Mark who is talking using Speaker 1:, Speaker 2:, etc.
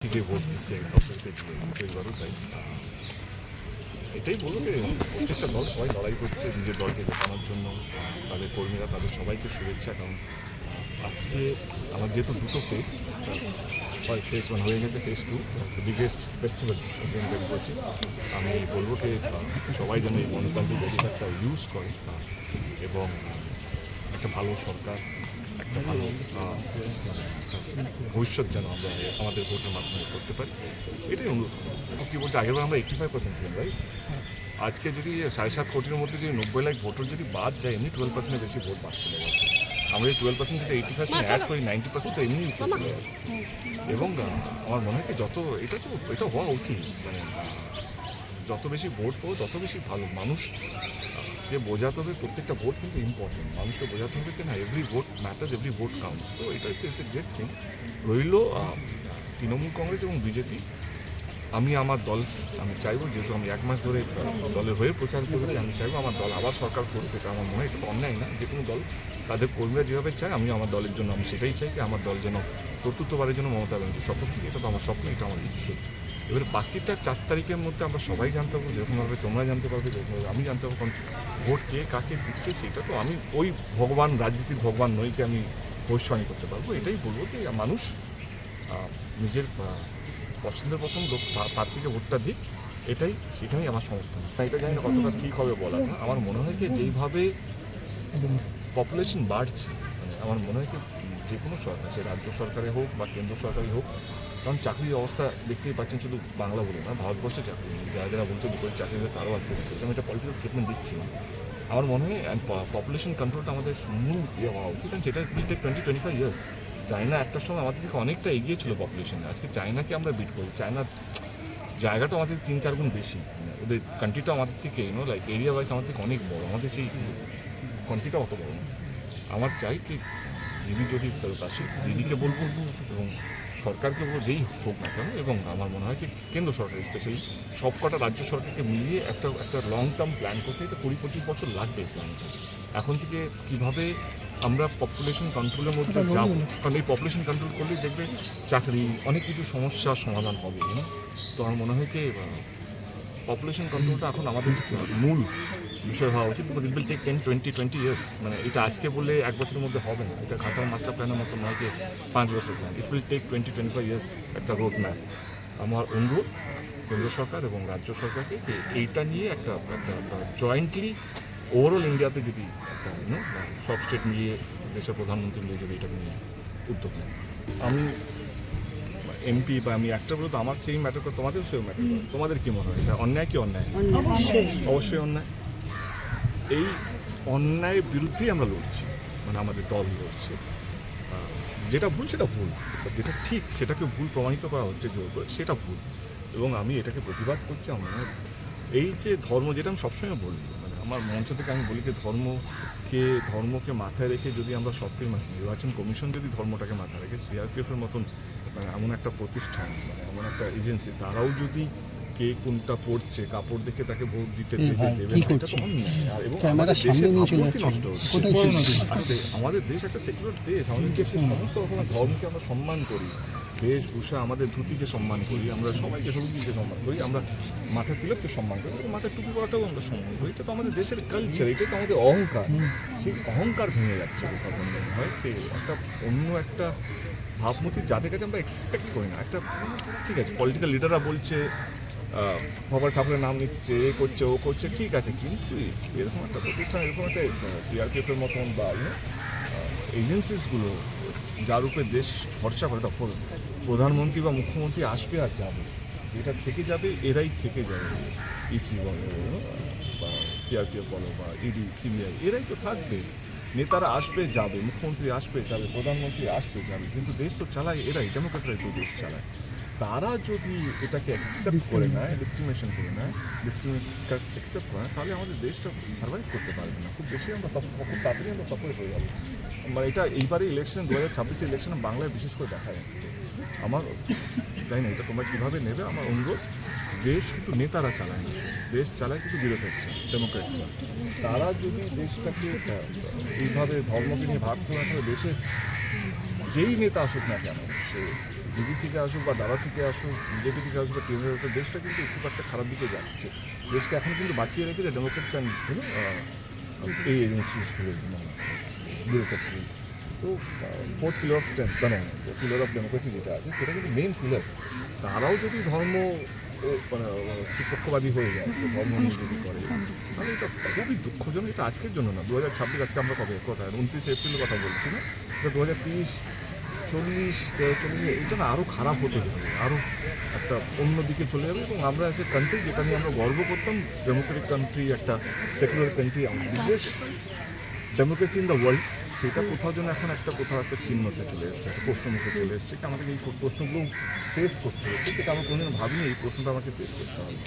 Speaker 1: থেকে ভোট দিচ্ছে সরকারকে এবারও তাই এটাই বলবো যে প্রত্যেকটা দল সবাই লড়াই করছে নিজের দলকে জেতানোর জন্য। তাদের কর্মীরা তাদের সবাইকে শুভেচ্ছা। কারণ আজকে আমার যেহেতু দুটো ফেস, ফেস 1 হয়ে গেছে, ফেস 2 বিগেস্ট ফেস্টিভ্যাল বলছি। আমি বলবো যে সবাই যেন এই গণতান্ত্রিক অধিকারটা ইউজ করে এবং একটা ভালো সরকার, একটা ভালো ভবিষ্যৎ যেন আমরা আমাদের ভোটের মাধ্যমে করতে পারি, এটাই অনুরোধ করবো। কী বলছে, আগেবার আমরা 85% ছিলাম, রাইট? আজকে যদি 7.5 কোটির মধ্যে যদি 90 লাখ ভোটার যদি বাদ যায়, এমনি 12% বেশি ভোট বাদ চলে গেছে। আমরা যদি 12% থেকে 80% অ্যাড করি, 90% তো এমনি চলে যাচ্ছে। এবং আমার মনে হয় যত এটা হওয়া উচিত, মানে যত বেশি ভোট পাবো তত বেশি ভালো। মানুষ যে বোঝাতে হবে প্রত্যেকটা ভোট কিন্তু ইম্পর্টেন্ট, মানুষকে বোঝাতে হবে কিনা every vote matters, every vote counts. তো এটা হচ্ছে ইটস এ গ্রেট থিং। রইল তৃণমূল কংগ্রেস এবং বিজেপি। আমি আমার দল আমি চাইবো, যেহেতু আমি 1 মাস ধরে দলের হয়ে প্রচার করেছি, আমি চাইবো আমার দল আবার সরকার করুক। এটা আমার মনে হয় এটা তো অন্যায় না। যে কোনো দল তাদের কর্মীরা যেভাবে চায়, আমি আমার দলের জন্য আমি সেটাই চাই যে আমার দল যেন চতুর্থবারের জন্য মমতা ব্যানার্জির শপথ নিই। এটা তো আমার স্বপ্ন, এটা আমার ইচ্ছে। এবার বাকিটা 4 তারিখের মধ্যে আমরা সবাই জানতে পারবো, যেরকমভাবে তোমরা জানতে পারবে, যেরকমভাবে আমি জানতে পারবো। কারণ ভোট কে কাকে দিচ্ছে সেটা তো আমি ওই ভগবান, রাজনীতির ভগবান নইকে আমি ভবিষ্যবাণী করতে পারবো। এটাই বলবো যে মানুষ নিজের পছন্দের প্রথম লোক প্রার্থীকে ভোটটা দিক, এটাই সেখানেই আমার সমর্থন। এটা জানি না কতটা ঠিক হবে বলা না। আমার মনে হয় যে যেইভাবে পপুলেশন বাড়ছে, মানে আমার মনে হয় যে কোনো সরকার, সে রাজ্য সরকারে হোক বা কেন্দ্র সরকারে হোক, কারণ চাকরির অবস্থা দেখতেই পাচ্ছেন, শুধু বাংলা বলে না, ভারতবর্ষে চাকরি নেই। যারা যারা বলছে দুপুরে চাকরি নেই তারাও আজকে দিচ্ছে। আমি একটা পলিটিক্যাল স্টেটমেন্ট দিচ্ছি না। আমার মনে হয় পপুলেশন কন্ট্রোলটা আমাদের মূল হওয়া উচিত, কারণ সেটা 20-25 ইয়ার্স। চায়না একটা সময় আমাদের থেকে অনেকটা এগিয়ে ছিল পপুলেশনে, আজকে চায়নাকে আমরা বিট করি। চায়নার জায়গাটা আমাদের 3-4 গুণ বেশি, ওদের কান্ট্রিটা আমাদের থেকে লাইক এরিয়া ওয়াইজ আমাদের থেকে অনেক বড়, আমাদের সেই কান্ট্রিটা অত বড় না। আমার চাই কি দিদি যদি ফেরত আসে, দিদিকে বলবো এবং সরকারকে বলবো, যেই হোক না কেন। এবং আমার মনে হয় কি কেন্দ্র সরকার স্পেশালি সবকটা রাজ্য সরকারকে মিলিয়ে একটা লং টার্ম প্ল্যান করতে, এটা 20-25 বছর লাগবে প্ল্যানটা। এখন থেকে কীভাবে আমরা পপুলেশন কন্ট্রোলের মধ্যে যাব, কারণ এই পপুলেশন কন্ট্রোল করলেই দেখবে চাকরি, অনেক কিছু সমস্যার সমাধান হবে। তো আমার মনে হয় কি পপুলেশন কন্ট্রোলটা এখন আমাদের মূল বিষয় হওয়া উচিত। It will take 10-20 years. মানে এটা আজকে বললে 1 বছরের মধ্যে হবে না। এটা ঘাটার মাস্টার প্ল্যানের মতো নয় যে 5 বছর প্ল্যান। ইট উইল টেক 20-25 ইয়ার্স একটা রোড ম্যাপ। আমার অনুরোধ কেন্দ্র সরকার এবং রাজ্য সরকারকে যে এইটা নিয়ে একটা জয়েন্টলি ওভারঅল ইন্ডিয়াতে যদি একটা সব স্টেট মিলিয়ে, দেশের প্রধানমন্ত্রী মিলিয়ে যদি এটা নিয়ে উদ্যোগ নেয়। আমি এমপি বা আমি একটা বলতো আমার সেই ম্যাটার করে, তোমাদের সেও ম্যাটার করে। তোমাদের কী মনে হয়, এটা অন্যায় কি অন্যায়? অবশ্যই অন্যায়। এই অন্যায়ের বিরুদ্ধেই আমরা লড়ছি, মানে আমাদের দল লড়ছে। যেটা ভুল সেটা ভুল, যেটা ঠিক সেটাকে ভুল প্রমাণিত করা হচ্ছে জোর করে, সেটা ভুল। এবং আমি এটাকে প্রতিবাদ করছি। আমার এই যে ধর্ম, যেটা আমি সবসময় বলি, মানে আমার মঞ্চ থেকে আমি বলি যে ধর্মকে মাথায় রেখে যদি আমরা সবকে, মানে নির্বাচন কমিশন যদি ধর্মটাকে মাথায় রেখে, সিআরপিএফের মতন মানে এমন একটা প্রতিষ্ঠান, মানে এমন একটা এজেন্সি, তারাও যদি কে কোনটা পড়ছে কাপড় দেখে তাকে ভোট দিতে দেবে, এটা তো অন্যায়। এবং আমাদের দেশের ভাবমূর্তি নষ্ট হচ্ছে। আমাদের দেশ একটা সেকুলার দেশ, আমাদের দেশের সমস্ত রকমের ধর্মকে আমরা সম্মান করি, বেশভূষা, আমাদের ধুতিকে সম্মান করি, আমরা সবাইকে সবুজকে সম্মান করি, আমরা মাথার তিলককে সম্মান করি, মাথার টুপি পরাটাও আমরা সম্মান করি। এটা তো আমাদের দেশের কালচার, এটা তো আমাদের অহংকার। সেই অহংকার ভেঙে যাচ্ছে কোথাও মনে হয়। একটা অন্য একটা ভাবমূর্তি যাদের কাছে আমরা এক্সপেক্ট করি না। একটা ঠিক আছে, পলিটিক্যাল লিডাররা বলছে, বাবার ঠাকুরের নাম নিচ্ছে, এ করছে, ও করছে, ঠিক আছে, কিন্তু এরকম একটা প্রতিষ্ঠান, এরকম একটা সিআরপিএফের মতন বা এজেন্সিসগুলো যার উপরে দেশ ভরসা করে, তখন প্রধানমন্ত্রী বা মুখ্যমন্ত্রী আসবে আর যাবে, এটা থেকে যাবে, এরাই থেকে যাবে। ইসি বলো বা সিআরপিএফ বলো বা ইডি, সিবিআই, এরাই তো থাকবে। নেতারা আসবে যাবে, মুখ্যমন্ত্রী আসবে যাবে, প্রধানমন্ত্রী আসবে যাবে, কিন্তু দেশ তো চালায় এরাই, ডেমোক্রেটরাই তো দেশ চালায়। তারা যদি এটাকে অ্যাকসেপ্ট করে নেয়, ডিসক্রিমিনেশন করে নেয়, অ্যাকসেপ্ট করে নেয়, তাহলে আমাদের দেশটা সার্ভাইভ করতে পারবে না। খুব বেশি আমরা খুব তাড়াতাড়ি আমরা সফল হয়ে যাবো। মানে এটা এইবারে ইলেকশন 2026 ইলেকশনে বাংলায় বিশেষ করে দেখা যাচ্ছে। আমার তাই না, এটা তোমরা কীভাবে নেবে আমার অনুরোধ। দেশ কিন্তু নেতারা চালায় না, দেশ চালায় কিন্তু ব্যুরোক্রেটসরা, ডেমোক্রেটসরা। তারা যদি দেশটাকে এইভাবে ধর্মকে নিয়ে ভাগ করে না, দেশে যেই নেতা আসুক না কেন, সে দিদি থেকে আসুক বা দাদা থেকে আসুক, বিজেপি থেকে আসুক বা তৃণমূল আসুক, দেশটা কিন্তু খুব একটা খারাপ দিকে যাচ্ছে। দেশকে এখন কিন্তু বাঁচিয়ে রেখেছে ডেমোক্রেটস অ্যান্ড এই এজেন্সিসগুলো, ব্যুরোক্রেটসগুলো। তো ফোর্থ পিলার অফ স্ট্রেংথ, মানে পিলার অফ ডেমোক্রেসি যেটা আছে সেটা কিন্তু মেন পিলার। তারাও যদি ধর্ম মানে পক্ষপাতী হয়ে যায়, ধর্ম নিয়ে যদি করে, তাহলে এটা খুবই দুঃখজনক। এটা আজকের জন্য না, 2026, আজকে আমরা কবে কথা 29 এপ্রিলের কথা বলছি না, তো 2030, 40, 40 এই জন্য আরও খারাপ হতে যাবে, আরও একটা অন্য দিকে চলে যাবে। এবং আমরা এসে কান্ট্রি যেটা নিয়ে আমরা গর্ব করতাম, ডেমোক্রেটিক কান্ট্রি, একটা secular country, biggest democracy in the world, সেটা কোথাও যেন এখন কোথাও একটা চিহ্নতে চলে এসেছে, একটা প্রশ্নমুখে চলে এসেছে। আমাদের এই প্রশ্নগুলো ফেস করতে হচ্ছে, যেটা আমরা কোনোদিন ভাবিনি এই প্রশ্নটা আমাকে ফেস করতে হবে।